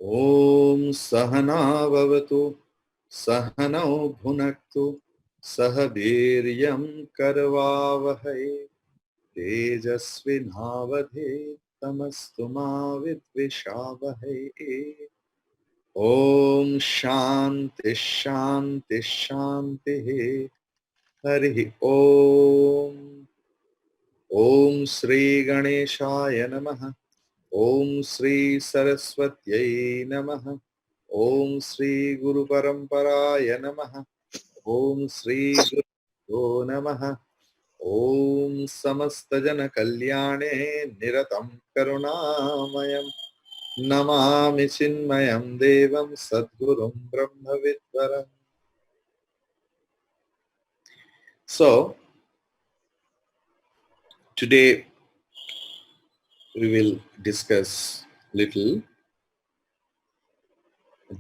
ॐ सहना भवतु सहनौ भुनक्तु सह वीर्यं करवावहै तेजस्विनावधीतमस्तु मा विद्विषावहै। ॐ शान्ति शान्ति शान्तिः। हरिः ॐ। ॐ श्री गणेशाय नमः। ॐ श्री सरस्वत्यै नमः। ॐ श्री गुरुपरम्पराय नमः। ॐ श्री गुरुभ्यो नमः। ॐ समस्तजनकल्याणे निरतं करुणामयं नमामि चिन्मयं देवं सद्गुरुं ब्रह्मविद्वरम्। So today we will discuss little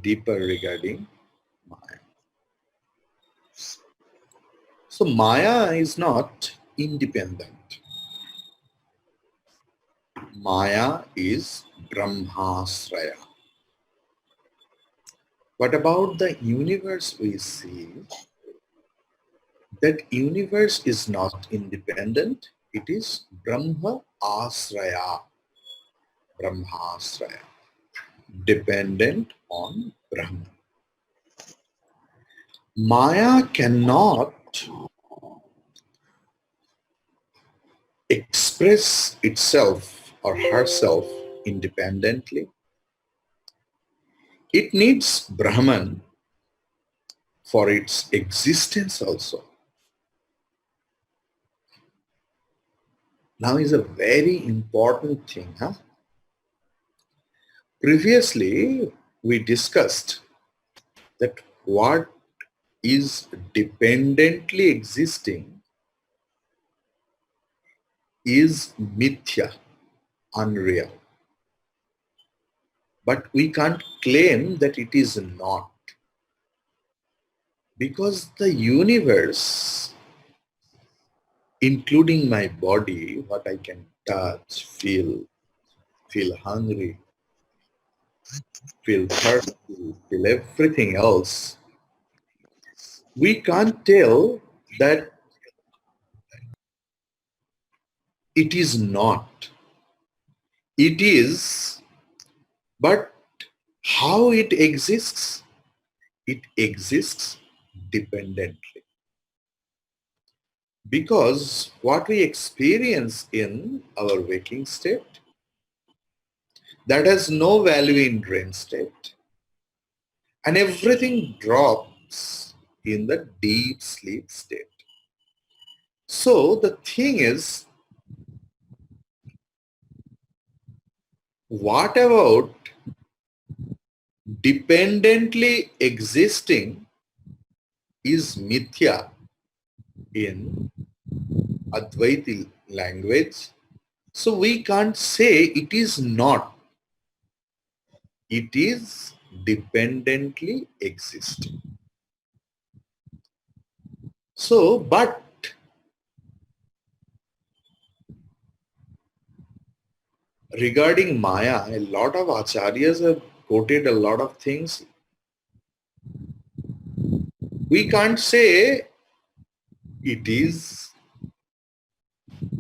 deeper regarding Maya. So Maya is not independent. Maya is Brahmasraya. What about the universe we see? That universe is not independent. It is Brahma Asraya. Brahmasraya. Dependent on Brahman. Maya cannot express itself or herself independently. It needs Brahman for its existence also. Now is a very important thing. Previously, we discussed that what is dependently existing is mithya, unreal. But we can't claim that it is not. Because the universe, including my body, what I can touch, feel hungry, feel thirsty, feel everything else, we can't tell that it is not. It is, but how it exists? It exists dependently. Because what we experience in our waking state, that has no value in dream state, and everything drops in the deep sleep state. So the thing is, what about dependently existing is mithya in Advaiti language? So we can't say it is not. It is dependently existing. So, but regarding Maya, a lot of acharyas have quoted a lot of things. We can't say it is,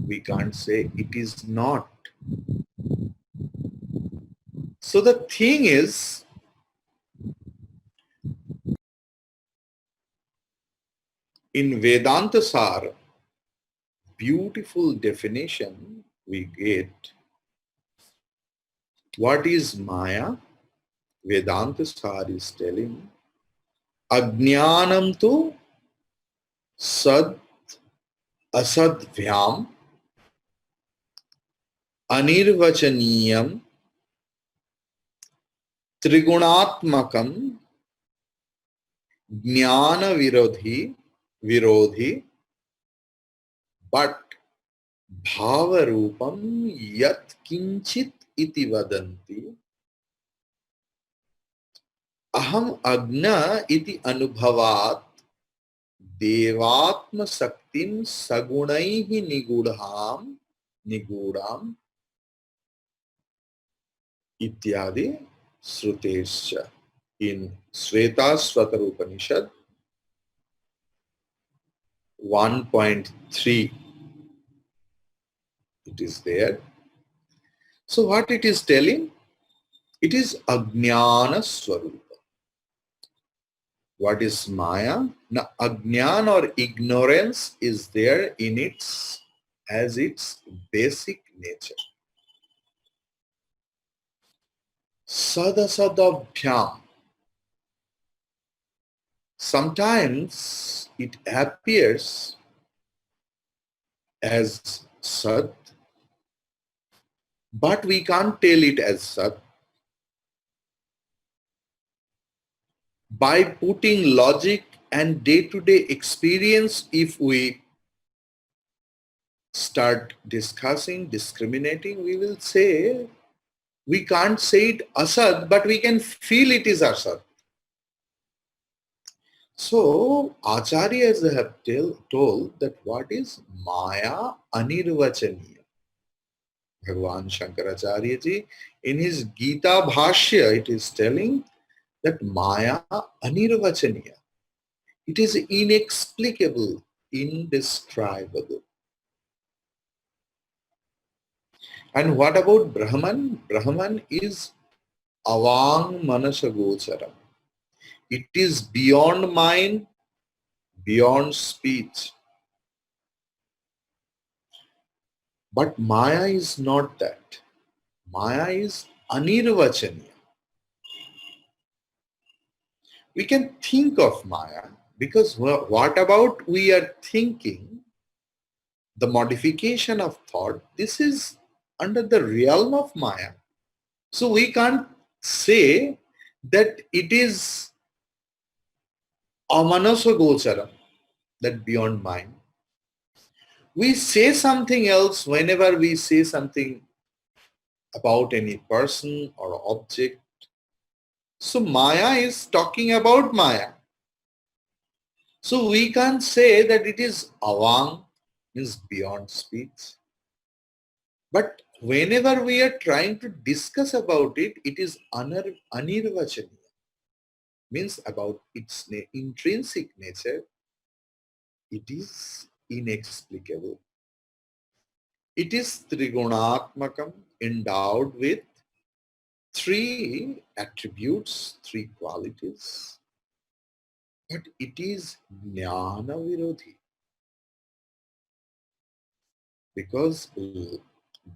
we can't say it is not. So the thing is, in Vedanta Sar, beautiful definition we get. What is Maya? Vedanta Sar is telling, Ajnanam tu sad asadvyam anirvachaniyam trigunatmakam jnana virodhi but bhavarupam yat kinchit iti vadanti aham agna iti anubhavat देवात्म शक्तिं सगुणैः निगूढ़ाम इत्यादि Srutescha. In Svetasvatara Upanishad 1.3, it is there. So what it is telling? It is Ajnana Swarupa. What is Maya? Now, Ajnan or ignorance is there in its as its basic nature. Sadasadabhyam. Sometimes it appears as Sat, but we can't tell it as Sat. By putting logic and day-to-day experience, if we start discussing, discriminating, we will say, we can't say it Asad, but we can feel it is Asad. So, Acharyas have told that what is Maya Anirvachaniya. Bhagavan Shankaracharya ji, in his Gita Bhashya, it is telling that Maya Anirvachaniya. It is inexplicable, indescribable. And what about Brahman? Brahman is Avang Manasa Gocharam. It is beyond mind, beyond speech. But Maya is not that. Maya is Anirvachaniya. We can think of Maya because what about we are thinking, the modification of thought, this is under the realm of Maya. So we can't say that it is Amanaso Gocharam, that beyond mind. We say something else whenever we say something about any person or object. So Maya is talking about Maya. So we can't say that it is Avang, means beyond speech. But whenever we are trying to discuss about it, it is Anirvachaniya, means about its intrinsic nature. It is inexplicable. It is Trigunatmakam, endowed with three attributes, three qualities. But it is Jnana Virodhi. Because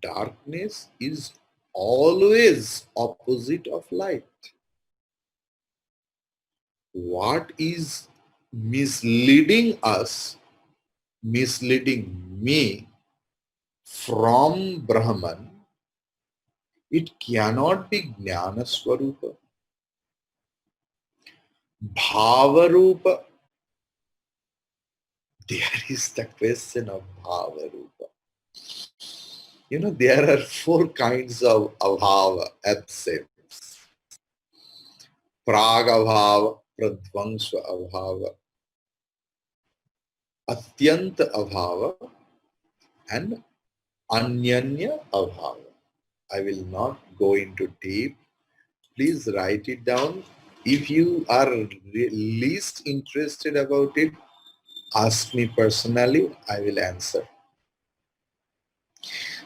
darkness is always opposite of light. What is misleading us, misleading me from Brahman, it cannot be Jnana Swarupa. Bhavarupa. There is the question of Bhavarupa. You know, there are four kinds of abhava, absence. Pragabhava, Pradvangsha abhava, Atyanta abhava, and Anyanya abhava. I will not go into deep. Please write it down. If you are least interested about it, ask me personally, I will answer.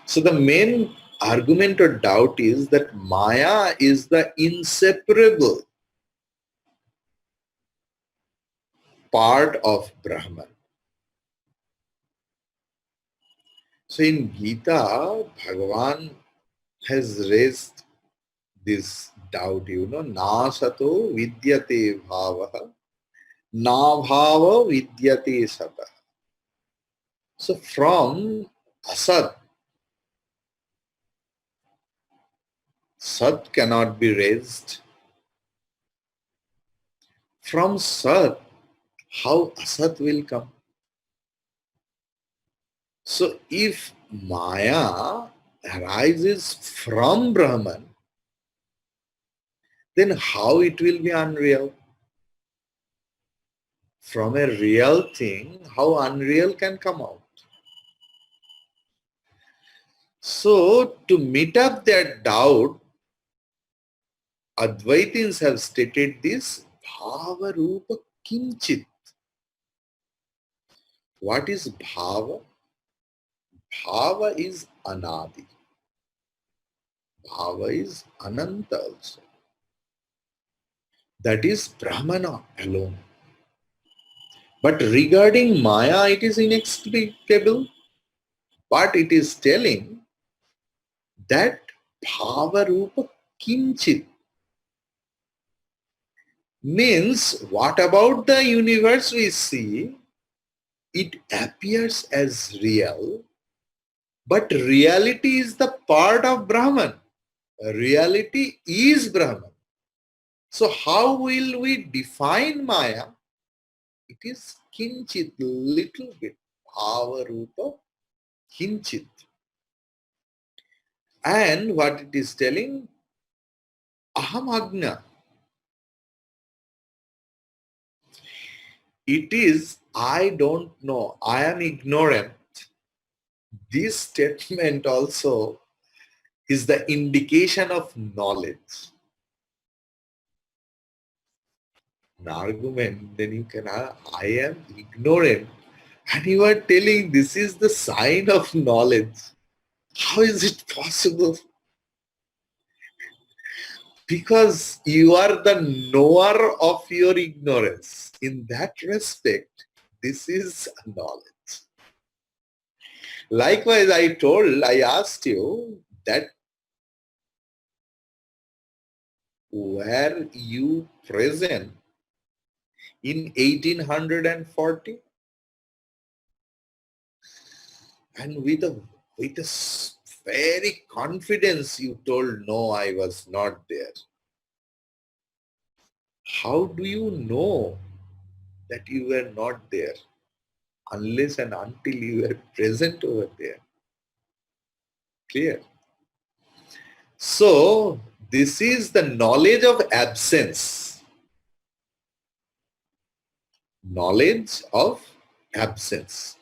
So the main argument or doubt is that Maya is the inseparable part of Brahman. So in Gita, Bhagavan has raised this doubt, na sato vidyate bhavaha, na bhava vidyate sata. So from asat, sat cannot be raised. From sat, how asat will come? So if Maya arises from Brahman, then how it will be unreal? From a real thing, how unreal can come out? So to meet up that doubt, Advaitins have stated this bhava rupa kinchit. What is bhava? Bhava is anadi. Bhava is ananta also. That is Brahmana alone. But regarding Maya, it is inexplicable. But it is telling that bhava rupa kinchit means what about the universe we see? It appears as real, but reality is the part of Brahman. Reality is Brahman. So how will we define Maya? It is kinchit, little bit. Bhava rupa kinchit. And what it is telling, aham agna. It is, I don't know, I am ignorant. This statement also is the indication of knowledge. An argument, then you can, I am ignorant. And you are telling this is the sign of knowledge. How is it possible? Because you are the knower of your ignorance. In that respect, this is knowledge. Likewise, I asked you that were you present in 1840? And with a very confidence you told, no, I was not there. How do you know that you were not there unless and until you were present over there? Clear? So this is the knowledge of absence. Knowledge of absence.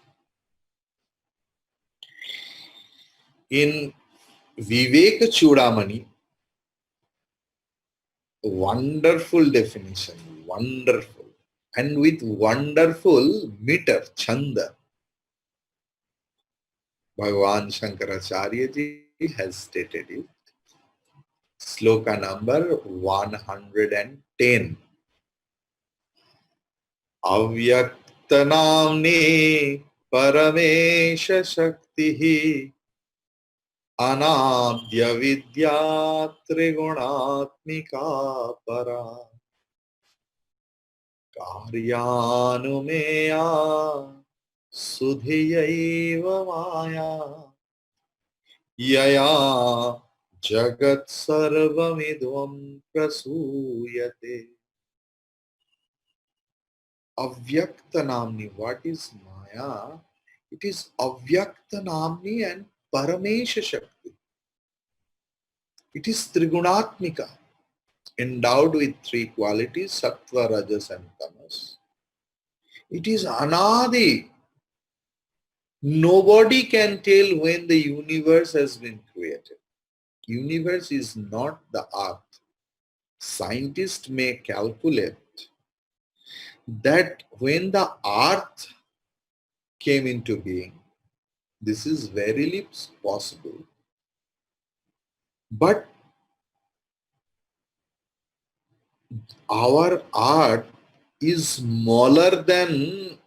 In Viveka Chudamani, wonderful definition, wonderful, and with wonderful meter, chanda, Bhagavan Shankaracharya ji has stated it. Sloka number 110. Avyaktanamne Paramesha Shaktihi Anadya Vidya Trigunatmika Para Karyanumeya Sudhiyaiva Maya Yaya Jagat Sarvamidvam Prasuyate. Avyakta Namni. What is Maya? It is Avyakta Namni and Paramesha Shakti. It is Trigunatmika, endowed with three qualities, Sattva, Rajas and Tamas. It is Anadi. Nobody can tell when the universe has been created. Universe is not the earth. Scientists may calculate that when the earth came into being, this is verily possible. But our earth is smaller than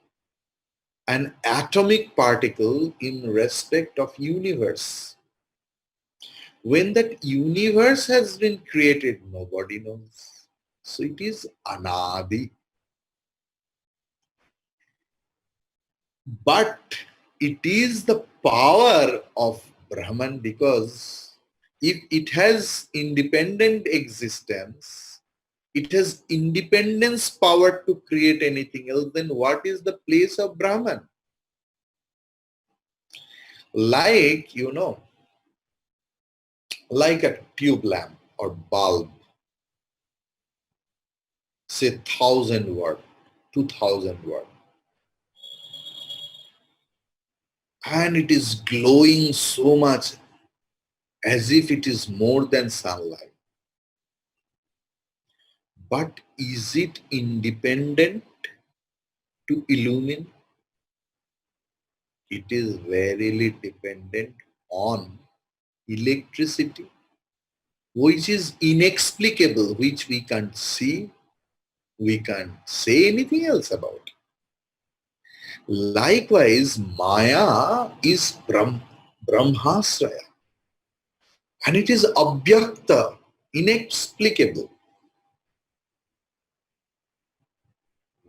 an atomic particle in respect of universe. When that universe has been created, nobody knows. So it is anadi. But it is the power of Brahman, because if it has independent existence, it has independence power to create anything else, then what is the place of Brahman? Like, like a tube lamp or bulb, say 1,000 watt, 2,000 watt, and it is glowing so much as if it is more than sunlight. But is it independent to illumine? It is verily dependent on electricity, which is inexplicable, which we can't see, we can't say anything else about. Likewise, Maya is Brahmasraya, and it is abhyakta, inexplicable.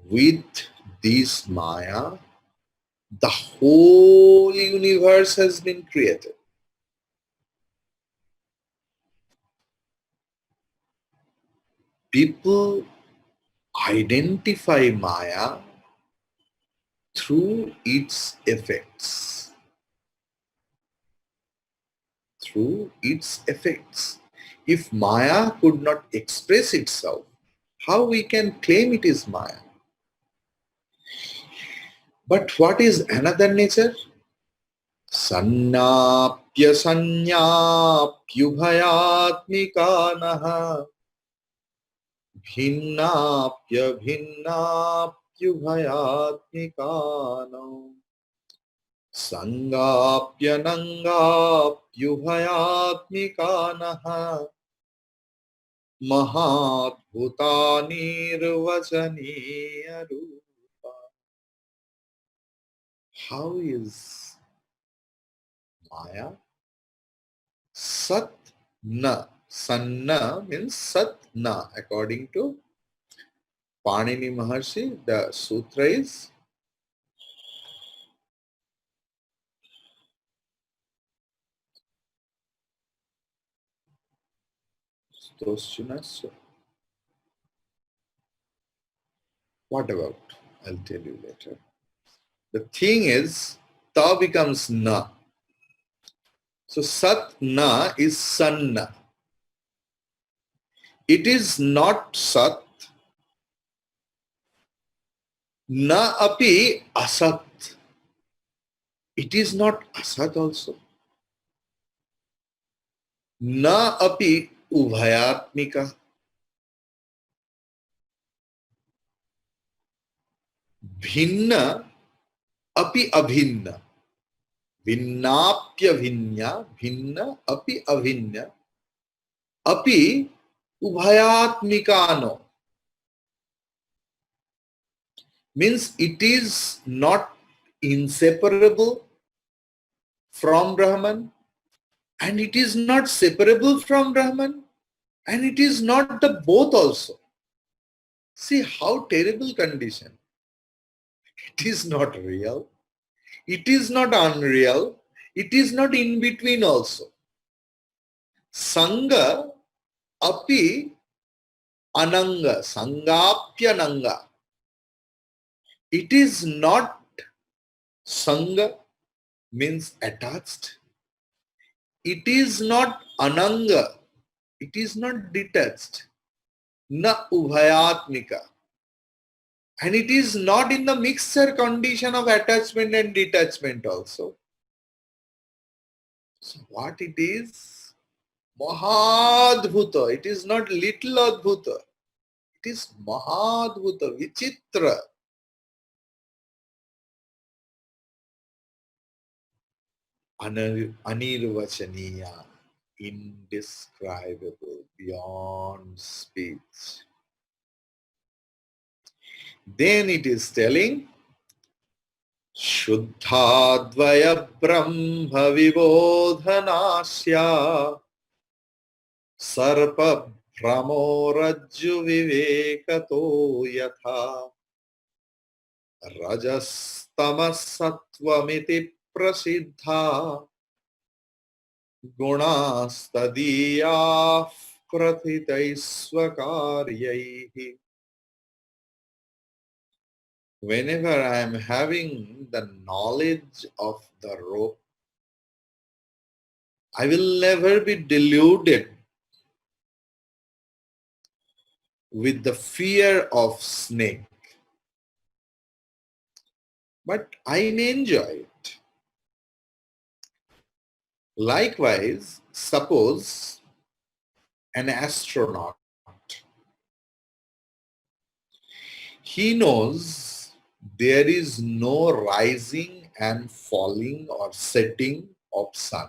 With this Maya, the whole universe has been created. People identify Maya through its effects. Through its effects. If Maya could not express itself, how we can claim it is Maya? But what is another nature? Sannapya sanyapyubhayatmikanaha भिन्नाप्य भिन्नाप्युभयात्मिकानौ संगाप्यनंगाप्युभयात्मिकानः महाद्भुतानिर्वचनीय Rupa. How is Maya? Sat na. Sanna means sat na. According to Panini Maharshi, the sutra is Stoshunasya. What about? I'll tell you later. The thing is, ta becomes na. So sat na is sanna. It is not sat, na api asat. It is not asat also. Na api ubhayatmika. Bhinna api abhinna. Vinnapya bhinya, bhinna api abhinya. Api ubhayatmikano. Means it is not inseparable from Brahman, and it is not separable from Brahman, and it is not the both also. See how terrible condition. It is not real, it is not unreal, it is not in between also. Sangha api ananga, sangapyananga. It is not sangha means attached. It is not ananga. It is not detached. Na ubhayatmika. And it is not in the mixture condition of attachment and detachment also. So what it is? Mahadbhuta. It is not little adbhuta. It is Mahadbhuta, Vichitra. Anirvachaniya, indescribable, beyond speech. Then it is telling Shuddhadvaya Brahma Vibodhanasya Sarpa Brahmorajju Vivekato Yatha Rajastamasattvamiti Prasiddha Gunastadiyah Prathitaisvakaryaihi. Whenever I am having the knowledge of the rope, I will never be deluded with the fear of snake. But I may enjoy it. Likewise, suppose an astronaut He knows there is no rising and falling or setting of sun.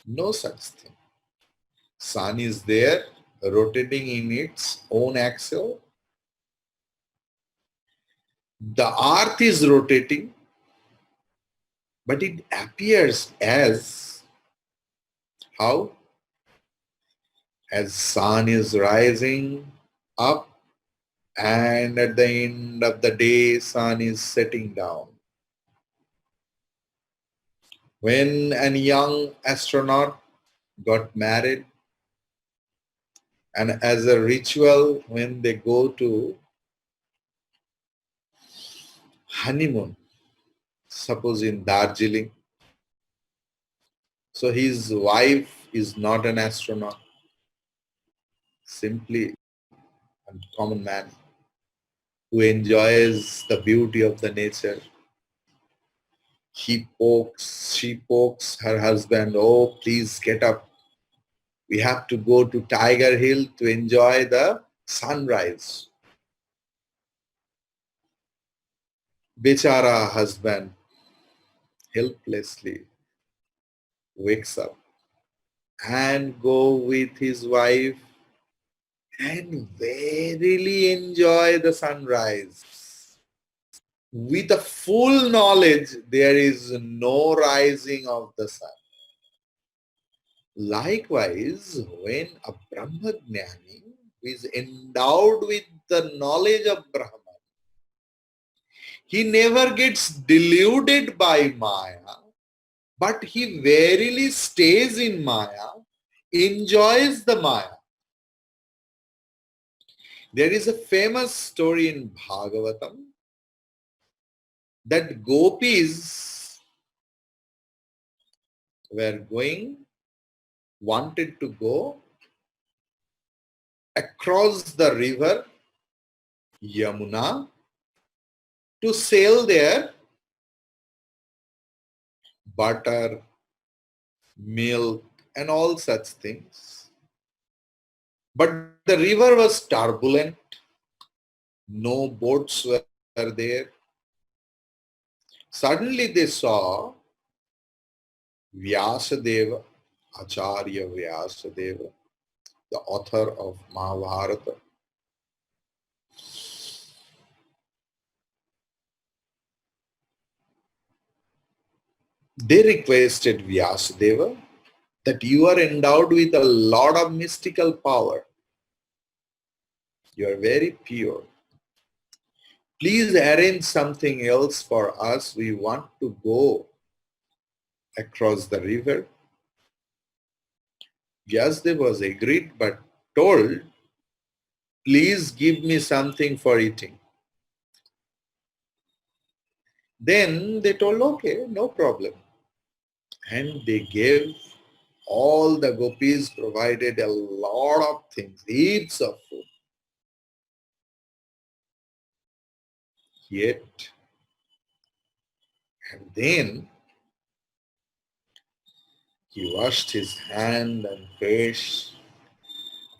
No such thing. Sun is there rotating in its own axle. The earth is rotating, but it appears as how? As sun is rising up and at the end of the day sun is setting down. When a young astronaut got married, and as a ritual when they go to honeymoon, suppose in Darjeeling, so his wife is not an astronaut, simply a common man who enjoys the beauty of the nature. She pokes her husband, oh, please get up. We have to go to Tiger Hill to enjoy the sunrise. Bechara husband helplessly wakes up and go with his wife and verily enjoy the sunrise. With a full knowledge, there is no rising of the sun. Likewise, when a Brahmagnani is endowed with the knowledge of Brahman, he never gets deluded by Maya, but he verily stays in Maya, enjoys the Maya. There is a famous story in Bhagavatam that gopis wanted to go across the river Yamuna to sell their butter, milk, and all such things. But the river was turbulent, no boats were there. Suddenly they saw Vyasadeva, Acharya Vyasadeva, the author of Mahabharata. They requested Vyasadeva that you are endowed with a lot of mystical power. You are very pure. Please arrange something else for us. We want to go across the river. Vyasadeva was agreed but told, please give me something for eating. Then they told, okay, no problem. And they gave, all the gopis provided a lot of things, heaps of food. Yet, and then he washed his hand and face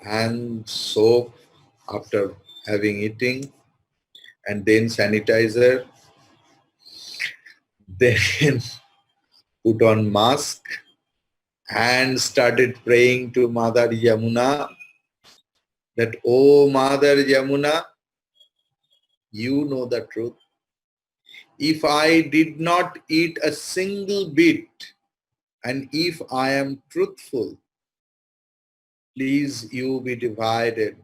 and soap after having eating, and then sanitizer, then put on mask and started praying to Mother Yamuna that, oh Mother Yamuna, you know the truth. If I did not eat a single bit, and if I am truthful, please you be divided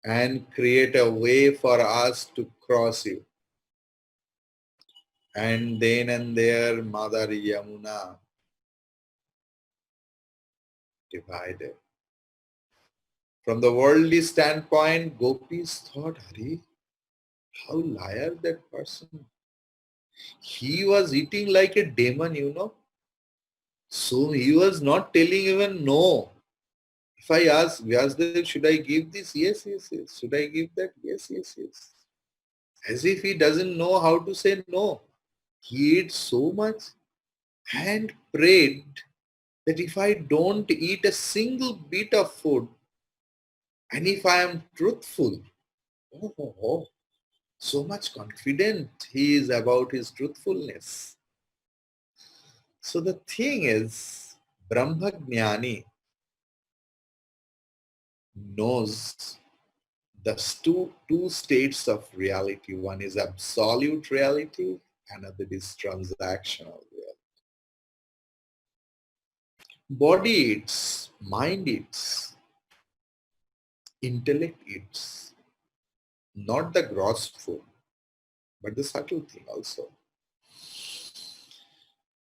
and create a way for us to cross you. And then and there, Mother Yamuna divided. From the worldly standpoint, gopis thought, Hari, how liar that person. He was eating like a demon, you know. So he was not telling even no. If I ask Vyasdev, should I give this? Yes, yes, yes. Should I give that? Yes, yes, yes. As if he doesn't know how to say no. He ate so much and prayed that if I don't eat a single bit of food, And if I am truthful, so much confident he is about his truthfulness. So the thing is, Brahmagnani knows the two states of reality. One is absolute reality, another is transactional reality. Body eats, mind eats, intellect eats, not the gross food, but the subtle thing also.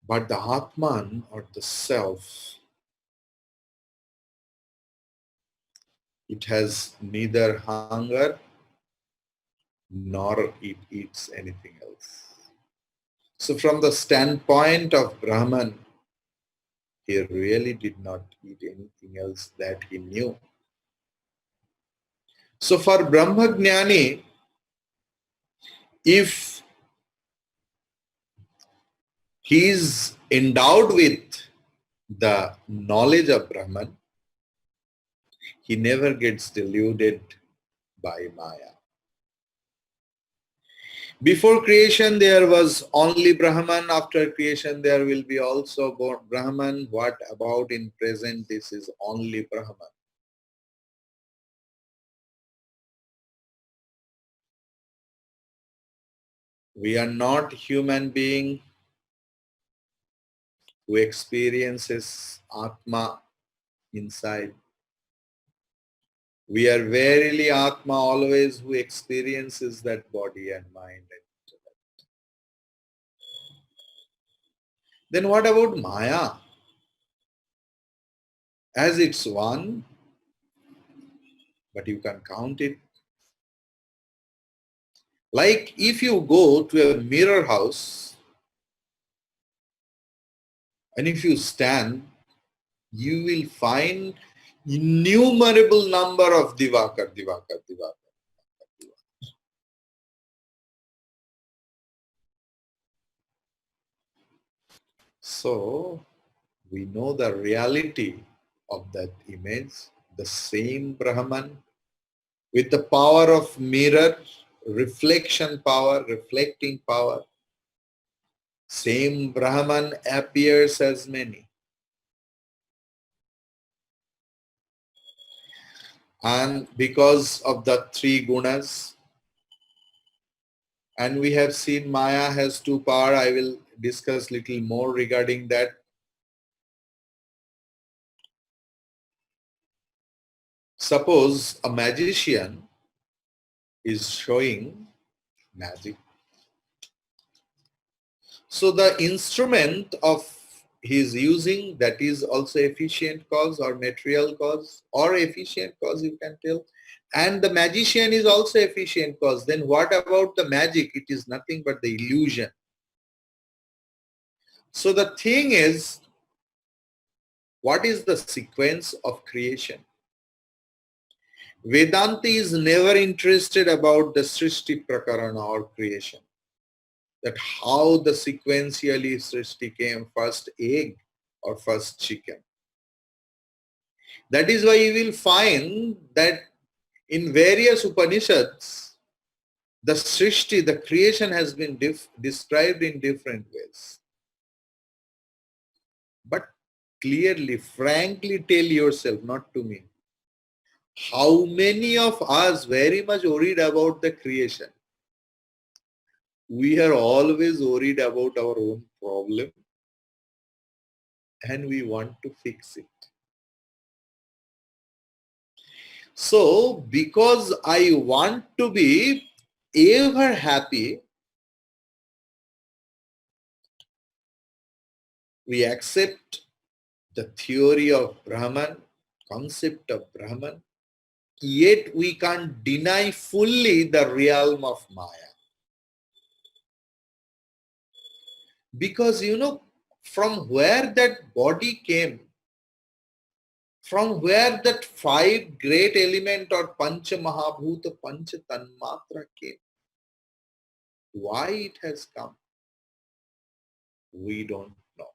But the Atman or the self, it has neither hunger nor it eats anything else. So from the standpoint of Brahman, he really did not eat anything else that he knew. So for Brahmagnani, if he is endowed with the knowledge of Brahman, he never gets deluded by Maya. Before creation there was only Brahman, after creation there will be also Brahman. What about in present? This is only Brahman. We are not human being who experiences Atma inside. We are verily Atma always who experiences that body and mind. Then what about Maya? As it's one, but you can count it. Like if you go to a mirror house and if you stand, you will find innumerable number of Divakar, Divakar, Divakar. So we know the reality of that image, the same Brahman with the power of mirror, reflection power, reflecting power. Same Brahman appears as many. And because of the three gunas, and we have seen Maya has two power. I will discuss little more regarding that. Suppose a magician is showing magic. So the instrument of he's using, that is also efficient cause or material cause or efficient cause, you can tell. And the magician is also efficient cause. Then what about the magic? It is nothing but the illusion. So the thing is, what is the sequence of creation? Vedanta is never interested about the Srishti Prakarana or creation. That how the sequentially Srishti came, first egg or first chicken. That is why you will find that in various Upanishads, the Srishti, the creation has been described in different ways. But clearly, frankly tell yourself, not to me, how many of us very much worried about the creation? We are always worried about our own problem and we want to fix it. So, because I want to be ever happy, we accept the theory of Brahman, concept of Brahman, yet we can't deny fully the realm of Maya. Because from where that body came, from where that five great element or Pancha Mahabhuta, Pancha Tanmatra came, why it has come, we don't know.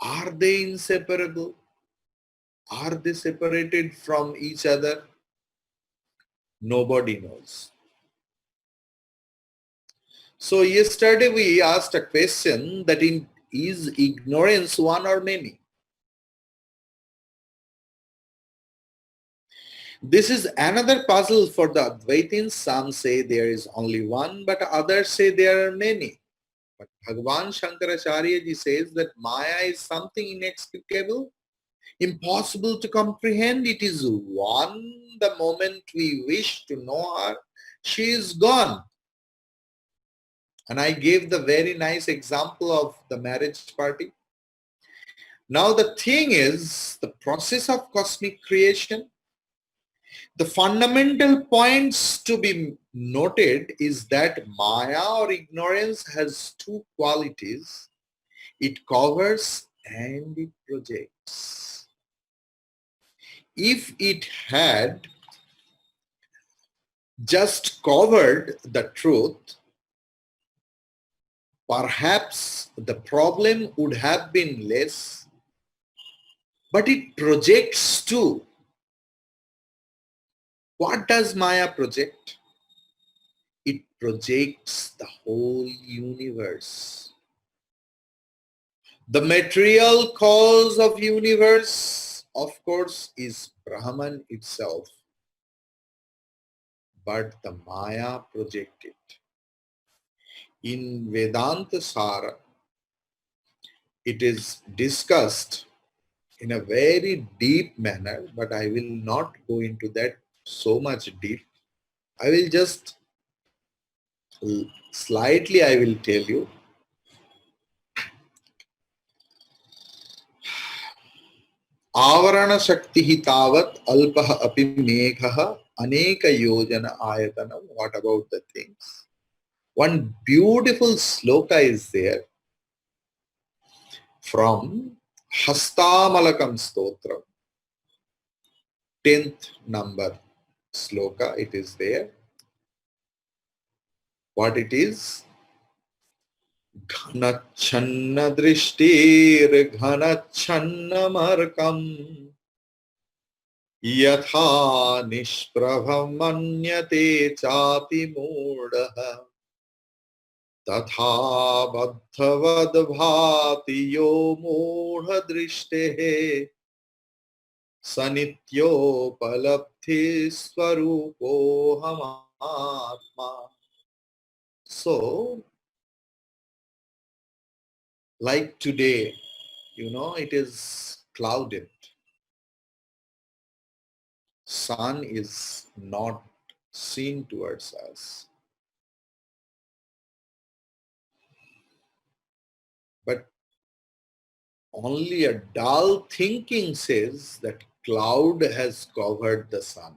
Are they inseparable? Are they separated from each other? Nobody knows. So yesterday we asked a question that is ignorance one or many? This is another puzzle for the Advaitins. Some say there is only one, but others say there are many. But Bhagavan Shankaracharya ji says that Maya is something inexplicable, impossible to comprehend. It is one. The moment we wish to know her, she is gone. And I gave the very nice example of the marriage party. Now the thing is, the process of cosmic creation, the fundamental points to be noted is that Maya or ignorance has two qualities. It covers and it projects. If it had just covered the truth, perhaps the problem would have been less, but it projects too. What does Maya project? It projects the whole universe. The material cause of universe, of course, is Brahman itself. But the Maya project it. In Vedanta Sara, it is discussed in a very deep manner, but I will not go into that so much deep. I will just slightly I will tell you. आवरण शक्ति तावत् अल्पः अपि मेघः अनेक योजन आयतनम. What about the things? One beautiful sloka is there from Hastamalakam Stotram, 10th number sloka. It is there. What it is? Ghanachanna drishtir ghanachanna markam yatha nishprabham manyate chati modaha तथा बद्धवद भाति यो मूढ़ दृष्टे सनित्योपलब्धि स्वरूपो हमात्मा. So, like today, it is clouded. Sun is not seen towards us. But only a dull thinking says that cloud has covered the sun.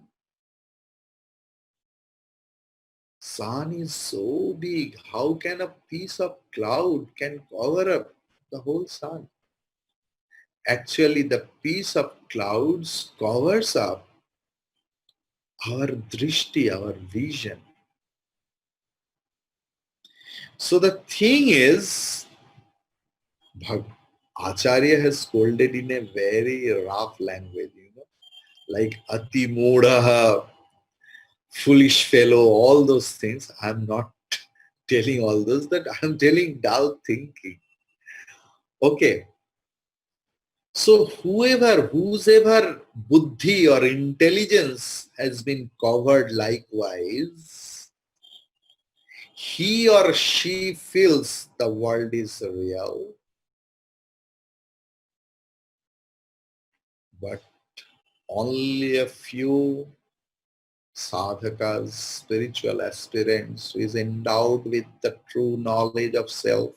Sun is so big. How can a piece of cloud can cover up the whole sun? Actually, the piece of clouds covers up our drishti, our vision. So the thing is, Acharya has scolded in a very rough language, like ati modaha, foolish fellow, all those things. I'm not telling all those, that I'm telling dull thinking. Okay. So whosoever buddhi or intelligence has been covered likewise, he or she feels the world is real, but only a few sadhakas, spiritual aspirants who is endowed with the true knowledge of self,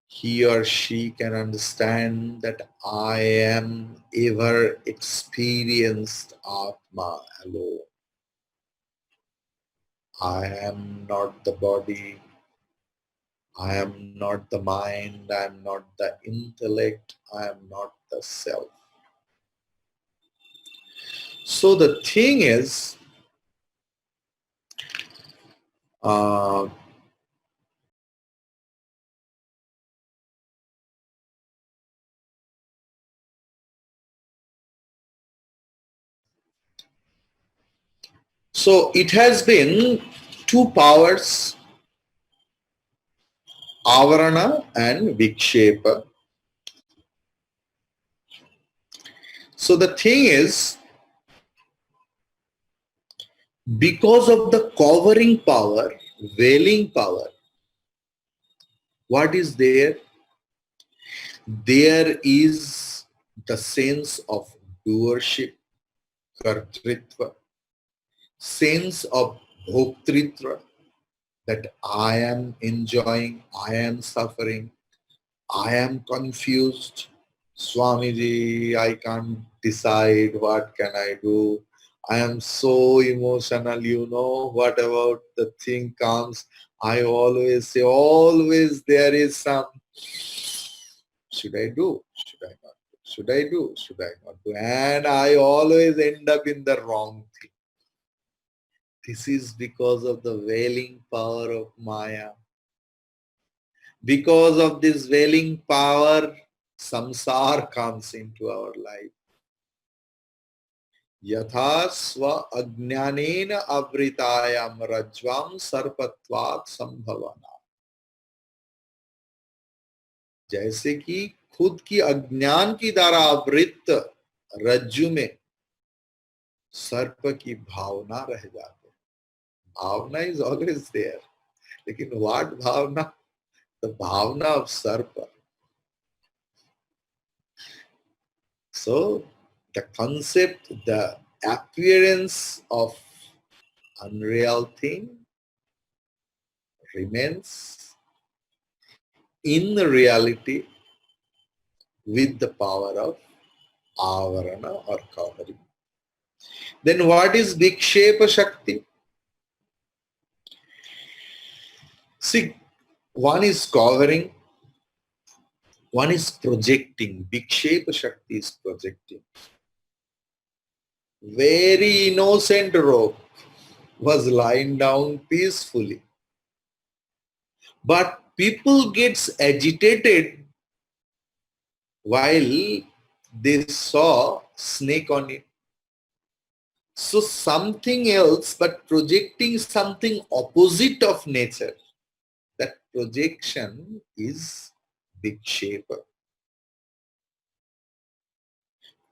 he or she can understand that I am ever experienced Atma alone. I am not the body, I am not the mind, I am not the intellect, I am not the self. So the thing is, uh, So it has been two powers, Avarana and Vikshepa. So the thing is, because of the covering power, veiling power, what is there? There is the sense of doership, kartritva, sense of bhoktritva, that I am enjoying, I am suffering, I am confused. Swamiji, I can't decide what can I do. I am so emotional, what about the thing comes? I always say, always there is some, should I do? Should I not do? Should I do? Should I not do? And I always end up in the wrong thing. This is because of the veiling power of Maya. Because of this veiling power, samsara comes into our life. Yatha swa ajnanena avritayam rajvam sarpatvat sambhavana. जैसे कि खुद की अज्ञान की द्वारा आवृत रज्जु में सर्प की भावना रह जाते हैं. भावना इज ऑलवेज देयर, लेकिन what bhavana? The bhavana of sarp. So the concept, the appearance of unreal thing remains in reality with the power of avarana or covering. Then what is Vikshepa Shakti? See, one is covering, one is projecting. Vikshepa Shakti is projecting. Very innocent rope was lying down peacefully. But people gets agitated while they saw snake on it. So something else, but projecting something opposite of nature. That projection is Vikshepa.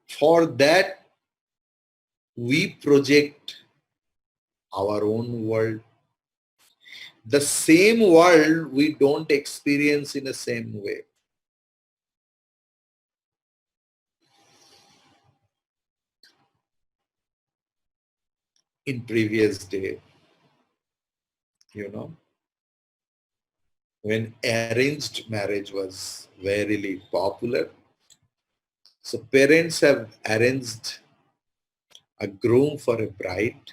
For that, we project our own world. The same world we don't experience in the same way. In previous day, when arranged marriage was very popular, so parents have arranged a groom for a bride.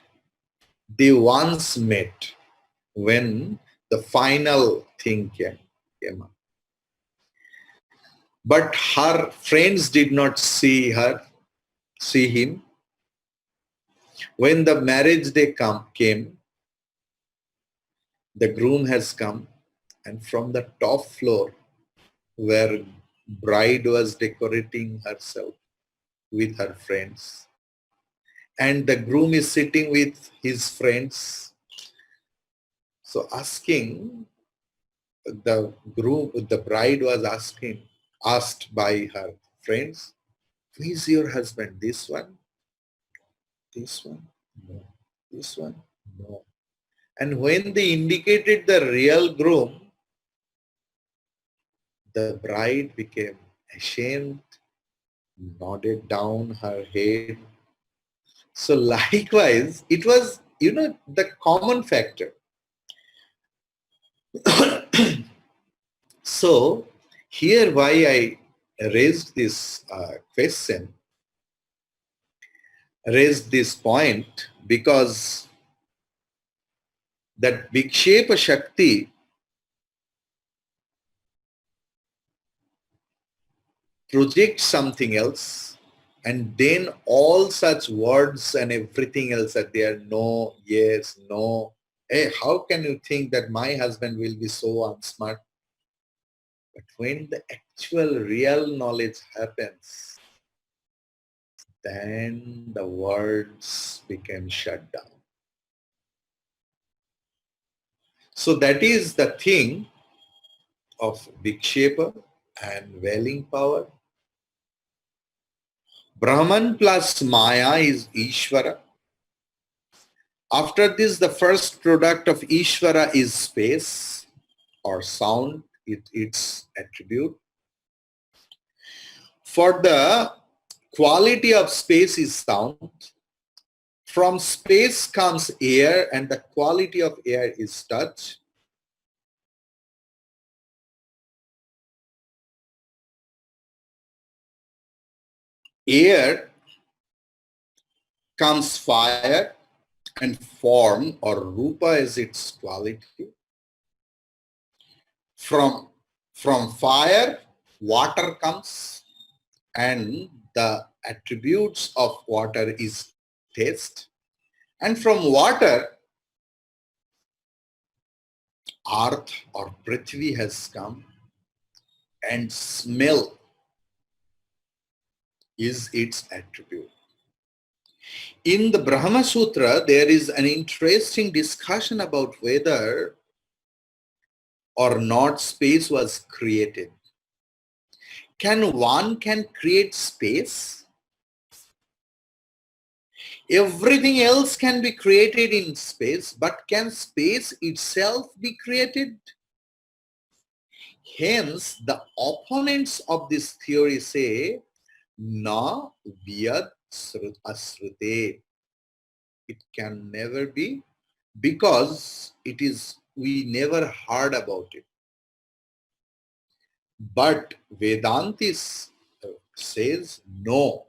They once met when the final thing came up. But her friends did not see him. When the marriage day came, the groom has come, and from the top floor where bride was decorating herself with her friends, and the groom is sitting with his friends. So the bride was asked by her friends, who is your husband? This one? This one? No. This one? No. And when they indicated the real groom, the bride became ashamed, nodded down her head. So likewise, it was, the common factor. So here why I raised this raised this point, because that Vikshepa Shakti projects something else, and then all such words and everything else that they are no, yes, no. Hey, how can you think that my husband will be so unsmart? But when the actual real knowledge happens, then the words became shut down. So that is the thing of Vikshepa and Veiling power. Brahman plus Maya is Ishvara. After this, the first product of Ishvara is space or sound, its attribute. For the quality of space is sound. From space comes air, and the quality of air is touch. Air comes fire and form or rupa is its quality. From fire, water comes, and the attributes of water is taste. And from water, earth or Prithvi has come, and smell is its attribute. In the Brahma Sutra, there is an interesting discussion about whether or not space was created. Can one create space? Everything else can be created in space, but can space itself be created? Hence, the opponents of this theory say, na vyad asrute. It can never be, because we never heard about it. But Vedantis says no.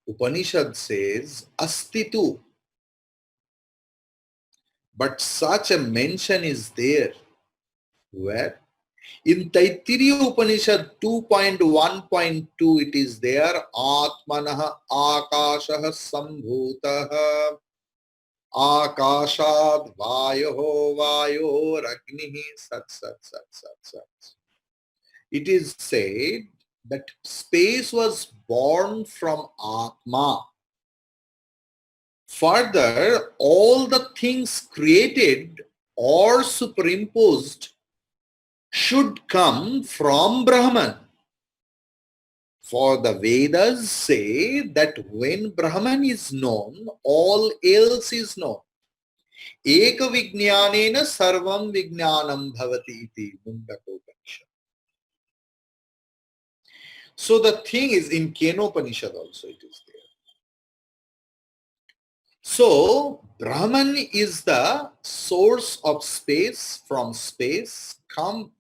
Upanishad says astitu. But such a mention is there. Where? In Taittiriya Upanishad 2.1.2 it is there, Atmanaha Akashaha Sambhutaha Akashad Vayoho Vayor Agnihi Sat Sat Sat Sat Sat. It is said that space was born from Atma. Further, all the things created or superimposed should come from Brahman. For the Vedas say that when Brahman is known, all else is known. Eka vijnanena sarvam vijnanam bhavati iti Mundakopanishad. So the thing is, in Kenopanishad also it is there. So Brahman is the source of space. From space come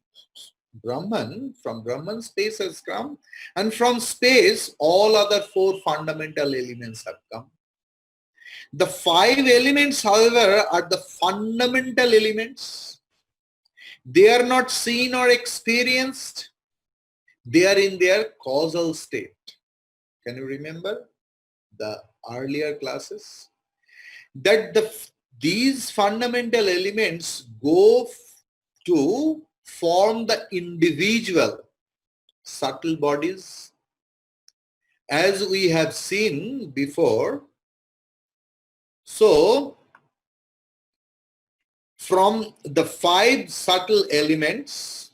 Brahman, from Brahman space has come, and from space all other four fundamental elements have come. The five elements, however, are the fundamental elements. They are not seen or experienced. They are in their causal state. Can you remember the earlier classes? That these fundamental elements go to form the individual subtle bodies. As we have seen before, so from the five subtle elements,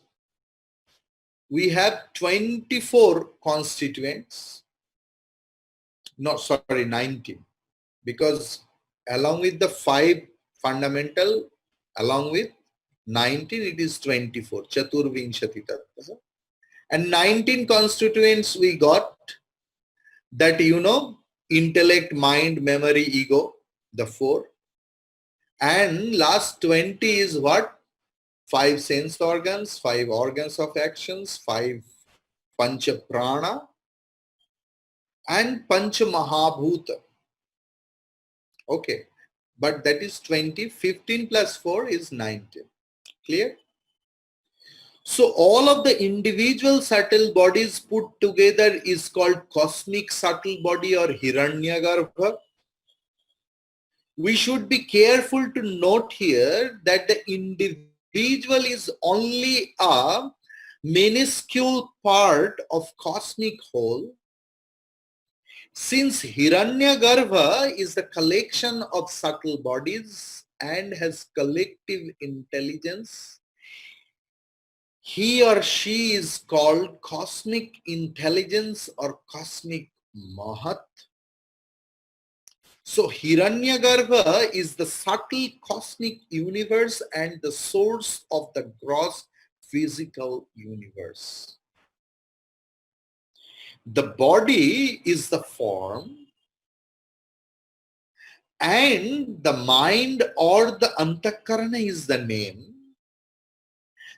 we have 24 constituents. No, sorry, 19. Because along with the five fundamental, along with 19, it is 24. Chaturvinshati tattva. And 19 constituents we got, that intellect, mind, memory, ego, the four. And last 20 is what? 5 sense organs, 5 organs of actions, 5 pancha prana, and pancha mahabhuta. Okay, but that is 20. 15 plus 4 is 19. Clear? So all of the individual subtle bodies put together is called cosmic subtle body or Hiranyagarbha. We should be careful to note here that the individual is only a minuscule part of cosmic whole. Since Hiranyagarbha is the collection of subtle bodies and has collective intelligence, he or she is called cosmic intelligence or cosmic Mahat. So Hiranyagarbha is the subtle cosmic universe and the source of the gross physical universe. The body is the form and the mind or the antakarana is the name,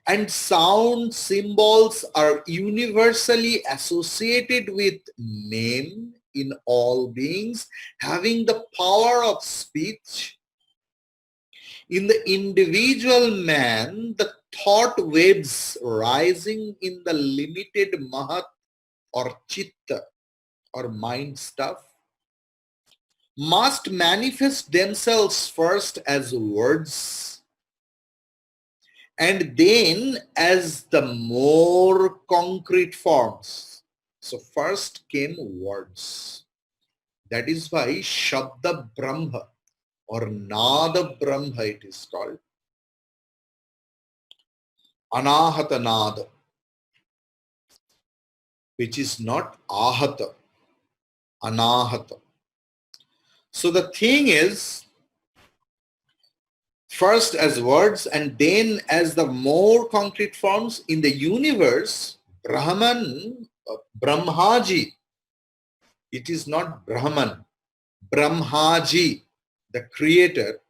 and sound symbols are universally associated with name in all beings having the power of speech. In the individual man, the thought waves rising in the limited mahat or chitta or mind stuff must manifest themselves first as words and then as the more concrete forms. So first came words. That is why Shabda Brahma or Nada Brahma it is called. Anahata Nada, which is not Ahata, Anahata. So the thing is, first as words and then as the more concrete forms in the universe, Brahman, Brahmaji, it is not Brahman, Brahmaji, the creator,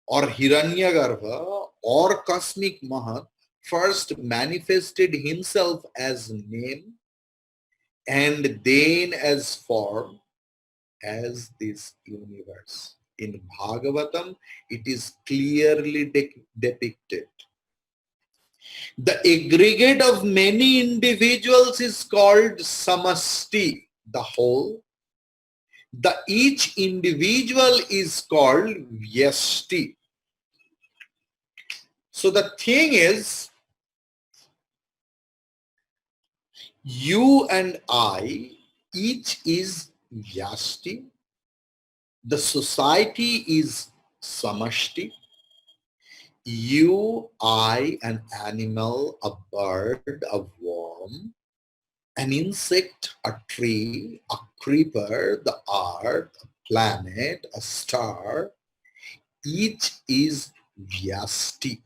or Hiranyagarbha or cosmic Mahat, first manifested himself as name and then as form as this universe. In Bhagavatam, it is clearly depicted. The aggregate of many individuals is called samasti, the whole. The each individual is called vyashti. So the thing is, you and I, each is vyashti. The society is samashti. You, I, an animal, a bird, a worm, an insect, a tree, a creeper, the earth, a planet, a star, each is vyashti.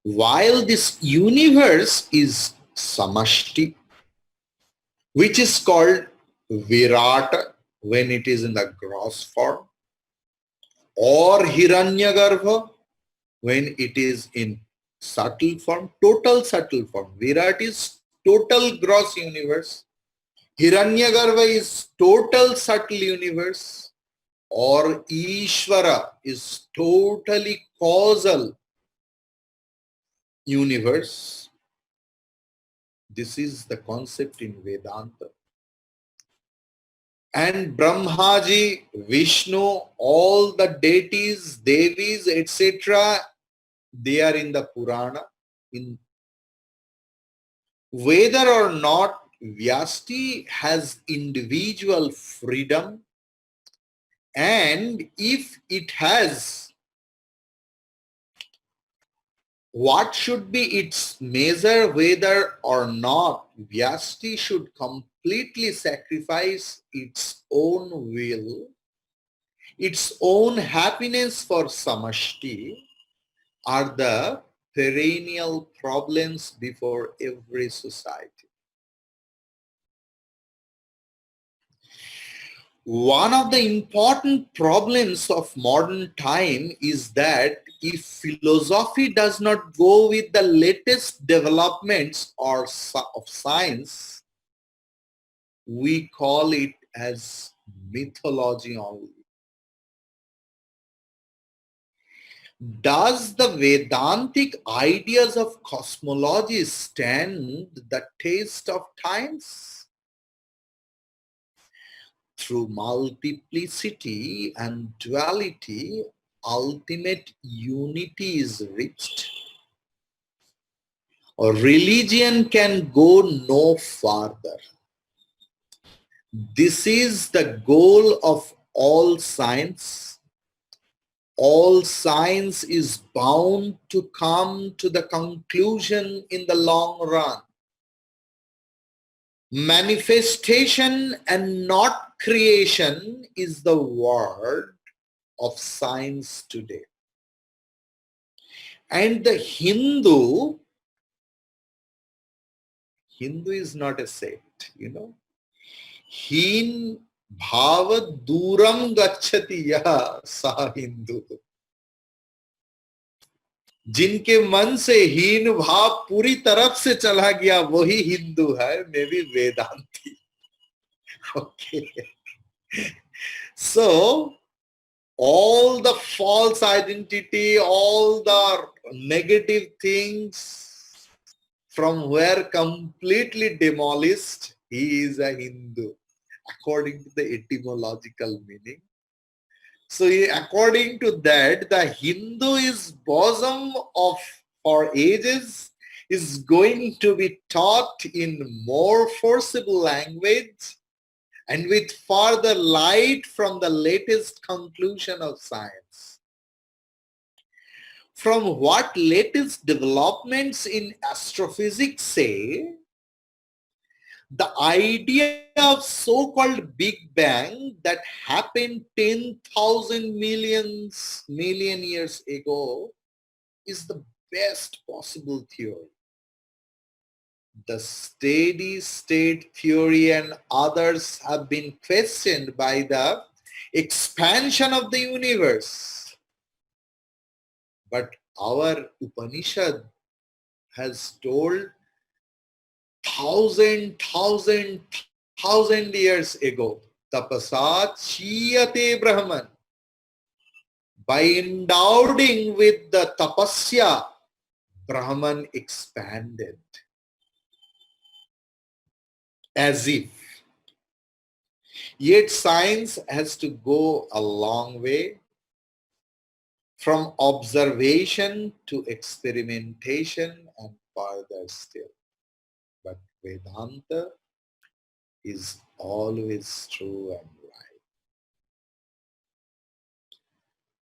While this universe is samashti, which is called virata when it is in the gross form, or hiranyagarbha when it is in subtle form, total subtle form. Virat is total gross universe. Hiranyagarbha is total subtle universe, or Ishvara is totally causal universe. This is the concept in Vedanta. And Brahmaji, Vishnu, all the deities, Devis, etc., they are in the Purana. In whether or not Vyasti has individual freedom, and if it has, what should be its measure whether or not Vyasti should completely sacrifice its own will, its own happiness for samashti, are the perennial problems before every society. One of the important problems of modern time is that if philosophy does not go with the latest developments or of science, we call it as mythology only. Does the Vedantic ideas of cosmology stand the test of times? Through multiplicity and duality, ultimate unity is reached. Or religion can go no farther. This is the goal of all science, all science is bound to come to the conclusion in the long run. Manifestation and not creation is the word of science today. And the Hindu is not a sect, you know. Hin bhava duram gacchati ya sa Hindu. जिनके मन से हीन भाव पूरी तरफ से चला गया वही हिंदू है, मे बी वेदांती. Okay. So all the false identity, all the negative things from where completely demolished, he is a Hindu according to the etymological meaning. So according to that, the Hindu is bosom of for ages is going to be taught in more forcible language and with further light from the latest conclusion of science. From what latest developments in astrophysics say, the idea of so-called Big Bang that happened 10,000 million years ago is the best possible theory. The steady state theory and others have been questioned by the expansion of the universe. But our Upanishad has told thousand years ago, tapasat chiyate Brahman. By endowing with the tapasya, Brahman expanded. As if. Yet science has to go a long way from observation to experimentation and further still. But Vedanta is always true and right.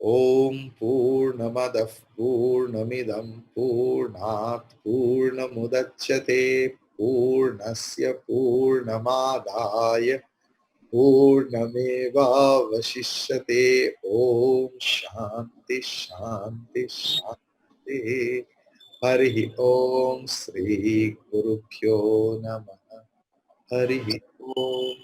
Om Purnamadah Purnamidam Purnat Purnamudachyate Purnasya Purnamadaya Purnameva Vashishyate. Om Shanti Shanti Shanti. Hari Om Sri Gurubhyo Namaha. Hari Om.